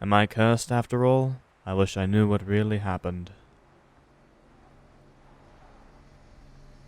Am I cursed after all? I wish I knew what really happened.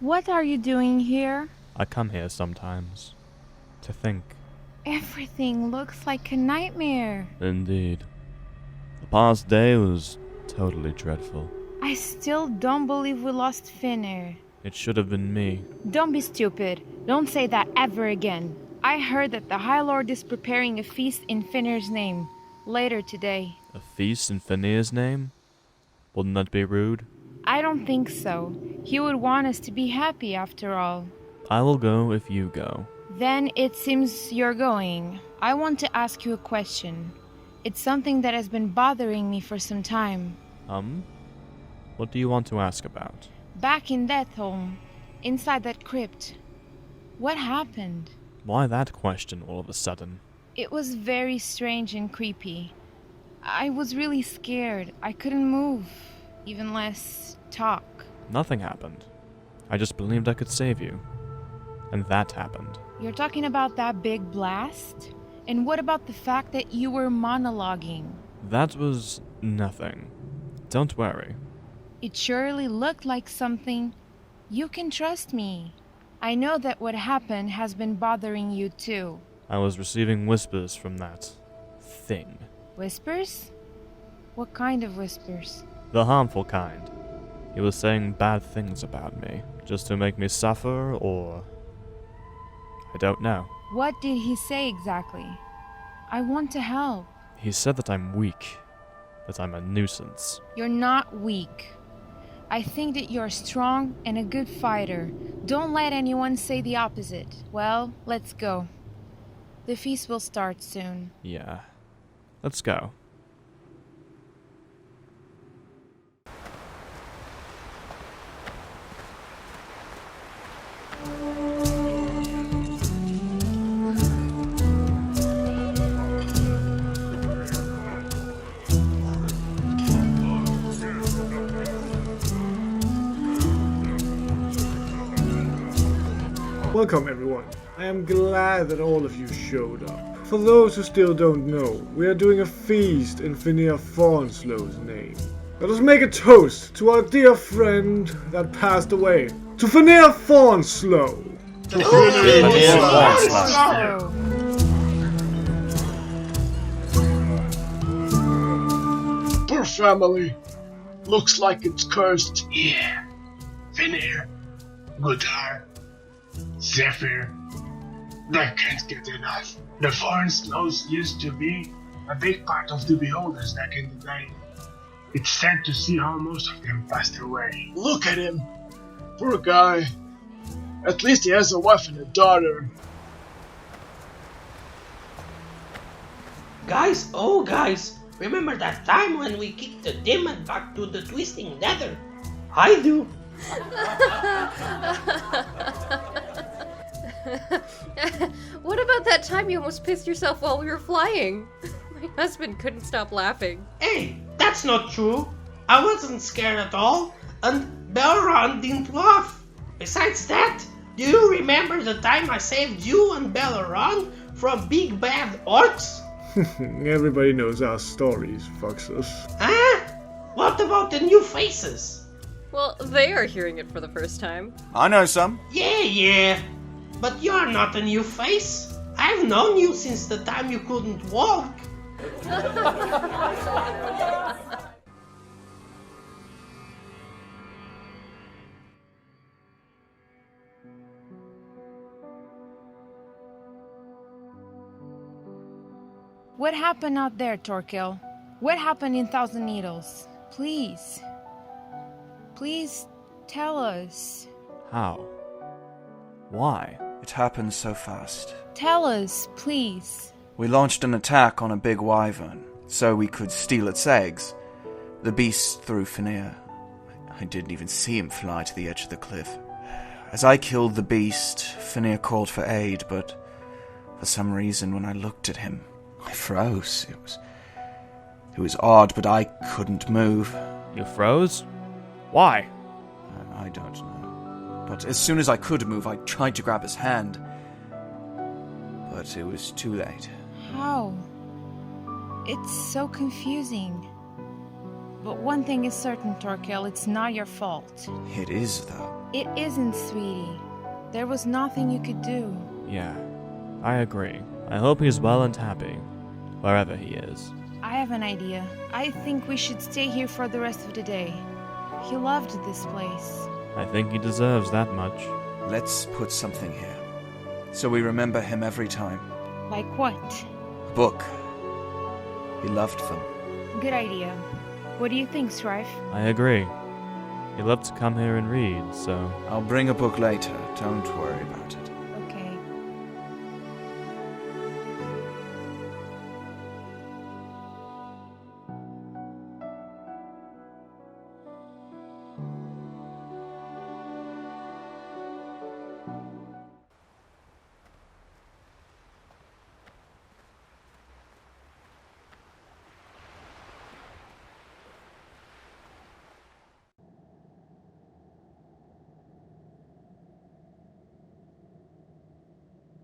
What are you doing here? I come here sometimes. To think. Everything looks like a nightmare. Indeed. The past day was totally dreadful. I still don't believe we lost Finnair. It should have been me. Don't be stupid. Don't say that ever again. I heard that the High Lord is preparing a feast in Finnair's name. Later today. A feast in Finnair's name? Wouldn't that be rude? I don't think so. He would want us to be happy after all. I will go if you go. Then it seems you're going. I want to ask you a question. It's something that has been bothering me for some time. What do you want to ask about? Back in Death Home, inside that crypt, what happened? Why that question all of a sudden? It was very strange and creepy. I was really scared. I couldn't move, even less talk. Nothing happened. I just believed I could save you. And that happened. You're talking about that big blast? And what about the fact that you were monologuing? That was nothing. Don't worry. It surely looked like something. You can trust me. I know that what happened has been bothering you too. I was receiving whispers from that thing. Whispers? What kind of whispers? The harmful kind. He was saying bad things about me, just to make me suffer, or... I don't know. What did he say exactly? I want to help. He said that I'm weak, that I'm a nuisance. You're not weak. I think that you're strong and a good fighter. Don't let anyone say the opposite. Well, let's go. The feast will start soon. Yeah. Let's go. Welcome everyone. I am glad that all of you showed up. For those who still don't know, we are doing a feast in Finnair Fawnslow's name. Let us make a toast to our dear friend that passed away. To Finnair Fawnslow! To Finnair Fawnslow! Poor family. Looks like it's cursed. Yeah. Finnair, Gudar, Zephyr. They can't get enough. The foreign snows used to be a big part of the beholders back in the day. It's sad to see how most of them passed away. Look at him. Poor guy. At least he has a wife and a daughter. Guys, oh guys, remember that time when we kicked the demon back to the twisting nether? I do. What about that time you almost pissed yourself while we were flying? My husband couldn't stop laughing. Hey, that's not true. I wasn't scared at all, and Belron didn't laugh. Besides that, do you remember the time I saved you and Belron from big bad orcs? Everybody knows our stories, Foxus. Huh? What about the new faces? Well, they are hearing it for the first time. I know some. Yeah. But you're not a new face. I've known you since the time you couldn't walk. What happened out there, Torquil? What happened in Thousand Needles? Please tell us. How? Why? It happened so fast. Tell us, please. We launched an attack on a big wyvern, so we could steal its eggs. The beast threw Finnair. I didn't even see him fly to the edge of the cliff. As I killed the beast, Finnair called for aid, but for some reason when I looked at him, I froze. It was odd, but I couldn't move. You froze? Why? I don't know. But as soon as I could move, I tried to grab his hand. But it was too late. How? It's so confusing. But one thing is certain, Torkel, it's not your fault. It is, though. It isn't, sweetie. There was nothing you could do. Yeah, I agree. I hope he's well and happy, wherever he is. I have an idea. I think we should stay here for the rest of the day. He loved this place. I think he deserves that much. Let's put something here, so we remember him every time. Like what? A book. He loved them. Good idea. What do you think, Strife? I agree. He loved to come here and read, so... I'll bring a book later. Don't worry about it. Okay.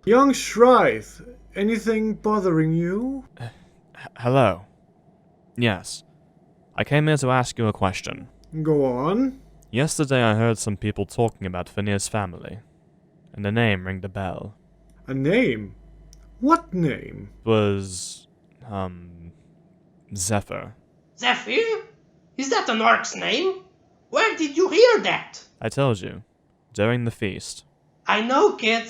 Young Shryth, anything bothering you? Hello. Yes. I came here to ask you a question. Go on. Yesterday I heard some people talking about Finir's family, and the name rang the bell. A name? What name? It was... Zephyr. Zephyr? Is that an orc's name? Where did you hear that? I told you. During the feast. I know, kid.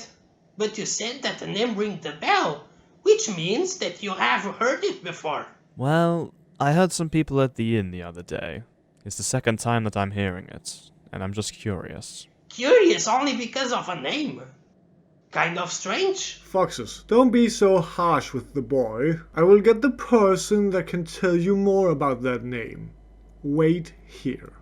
But you said that the name rang the bell, which means that you have heard it before. Well, I heard some people at the inn the other day. It's the second time that I'm hearing it, and I'm just curious. Curious only because of a name. Kind of strange. Foxes, don't be so harsh with the boy. I will get the person that can tell you more about that name. Wait here.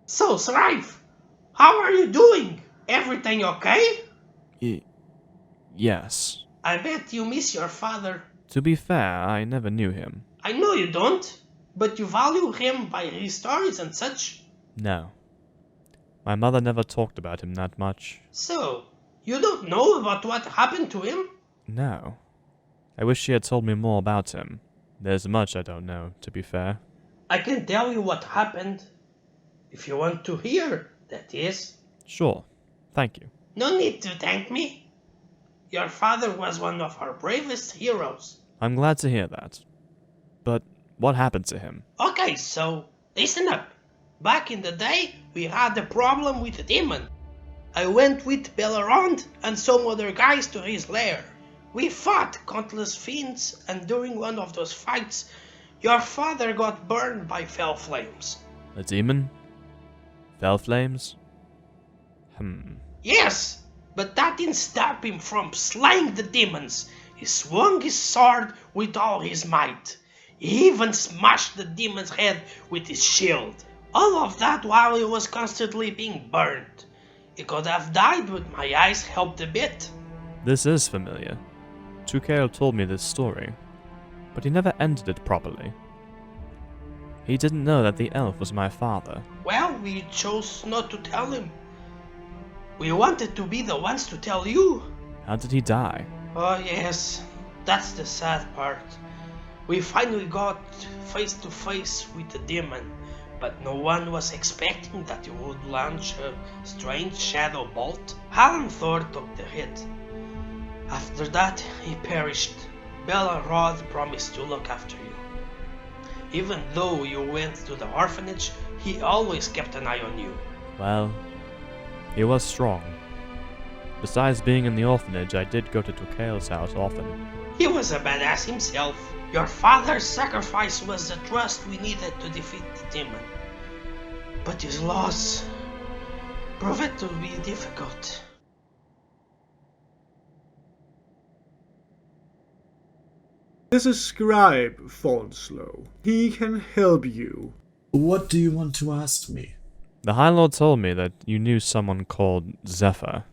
So, Strife, how are you doing? Everything okay? Yes. I bet you miss your father. To be fair, I never knew him. I know you don't, but you value him by his stories and such. No. My mother never talked about him that much. So, you don't know about what happened to him? No. I wish she had told me more about him. There's much I don't know, to be fair. I can tell you what happened. If you want to hear, that is. Sure. Thank you. No need to thank me. Your father was one of our bravest heroes. I'm glad to hear that. But what happened to him? Okay, so listen up. Back in the day, we had a problem with a demon. I went with Bellerond and some other guys to his lair. We fought countless fiends, and during one of those fights, your father got burned by fell flames. A demon? Fell flames? Yes, but that didn't stop him from slaying the demons. He swung his sword with all his might. He even smashed the demon's head with his shield. All of that while he was constantly being burned. He could have died, but my eyes helped a bit. This is familiar. Tukail told me this story, but he never ended it properly. He didn't know that the elf was my father. Well, we chose not to tell him. We wanted to be the ones to tell you. How did he die? Oh yes, that's the sad part. We finally got face to face with the demon, but no one was expecting that he would launch a strange shadow bolt. Alan Thor took the hit. After that, he perished. Bella Rod promised to look after you. Even though you went to the orphanage, he always kept an eye on you. Well, he was strong. Besides being in the orphanage, I did go to Tukail's house often. He was a badass himself. Your father's sacrifice was the trust we needed to defeat the demon. But his loss proved to be difficult. This is Scribe Fonslow. He can help you. What do you want to ask me? The High Lord told me that you knew someone called Zephyr.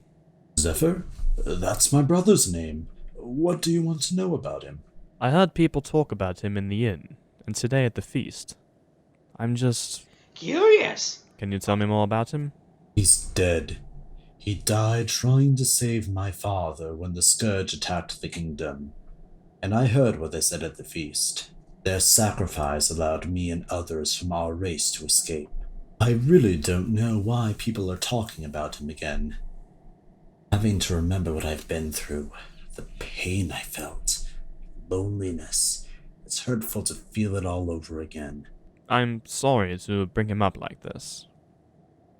Zephyr? That's my brother's name. What do you want to know about him? I heard people talk about him in the inn, and today at the feast. I'm just... Curious. Can you tell me more about him? He's dead. He died trying to save my father when the Scourge attacked the kingdom. And I heard what they said at the feast. Their sacrifice allowed me and others from our race to escape. I really don't know why people are talking about him again. Having to remember what I've been through, the pain I felt, loneliness. It's hurtful to feel it all over again. I'm sorry to bring him up like this.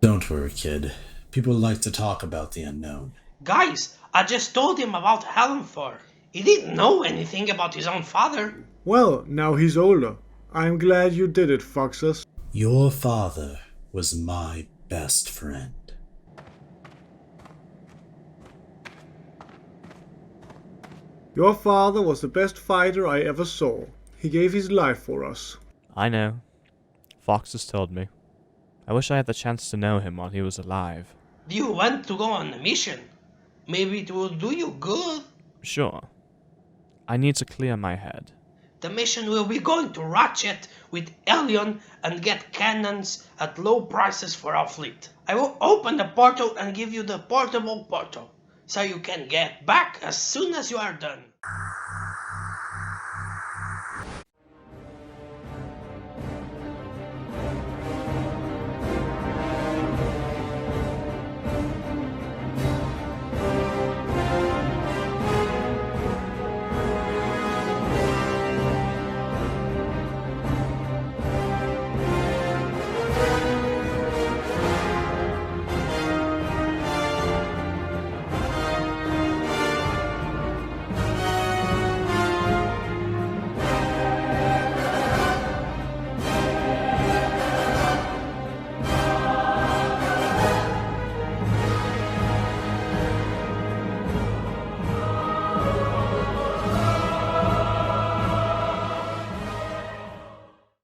Don't worry, kid. People like to talk about the unknown. Guys, I just told him about Helenfor. He didn't know anything about his own father. Well, now he's older. I'm glad you did it, Foxes. Your father was my best friend. Your father was the best fighter I ever saw. He gave his life for us. I know. Fox has told me. I wish I had the chance to know him while he was alive. Do you want to go on a mission? Maybe it will do you good. Sure. I need to clear my head. The mission will be going to Ratchet with Elion and get cannons at low prices for our fleet. I will open the portal and give you the portable portal, so you can get back as soon as you are done.